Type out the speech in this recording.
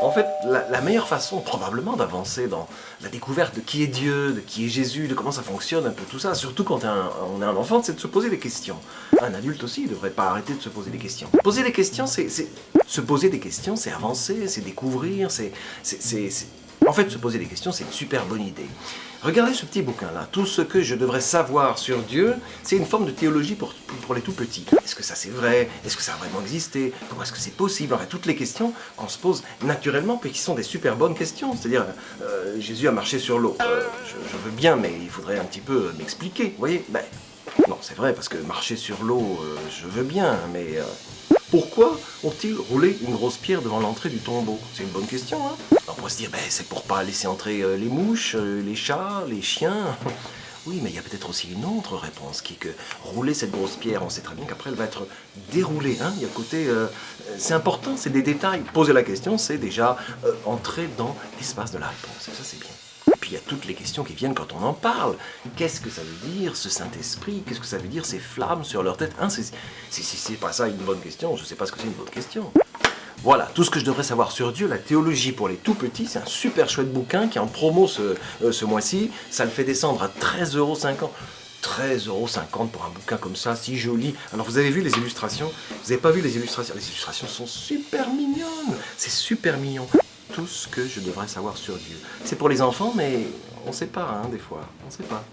En fait, la meilleure façon probablement d'avancer dans la découverte de qui est Dieu, de qui est Jésus, de comment ça fonctionne, un peu tout ça, surtout quand on est un enfant, c'est de se poser des questions. Un adulte aussi, il ne devrait pas arrêter de se poser des questions. Poser des questions, se poser des questions, c'est avancer, c'est découvrir, En fait, se poser des questions, c'est une super bonne idée. Regardez ce petit bouquin-là. Tout ce que je devrais savoir sur Dieu, c'est une forme de théologie pour les tout-petits. Est-ce que ça c'est vrai? Est-ce que ça a vraiment existé? Comment est-ce que c'est possible? Enfin, toutes les questions qu'on se pose naturellement, puis qui sont des super bonnes questions. C'est-à-dire, Jésus a marché sur l'eau. Je veux bien, mais il faudrait un petit peu m'expliquer. Vous voyez? Non, c'est vrai, parce que marcher sur l'eau, je veux bien, mais... Pourquoi ont-ils roulé une grosse pierre devant l'entrée du tombeau? C'est une bonne question, hein? On pourrait se dire, c'est pour pas laisser entrer les mouches, les chats, les chiens. Oui, mais il y a peut-être aussi une autre réponse, qui est que rouler cette grosse pierre, on sait très bien qu'après elle va être déroulée, hein? Il y a le côté... c'est important, c'est des détails. Poser la question, c'est déjà entrer dans l'espace de la réponse, et ça c'est bien. Puis il y a toutes les questions qui viennent quand on en parle. Qu'est-ce que ça veut dire, ce Saint-Esprit? Qu'est-ce que ça veut dire, ces flammes sur leur tête? Hein, si c'est pas ça une bonne question, je sais pas ce que c'est une bonne question. Voilà, tout ce que je devrais savoir sur Dieu, la théologie pour les tout-petits, c'est un super chouette bouquin qui est en promo ce mois-ci. Ça le fait descendre à 13,50 €. 13,50 € pour un bouquin comme ça, si joli. Alors vous avez vu les illustrations? Vous n'avez pas vu les illustrations? Les illustrations sont super mignonnes. C'est super mignon. Tout ce que je devrais savoir sur Dieu. C'est pour les enfants, mais on ne sait pas, hein, des fois. On ne sait pas.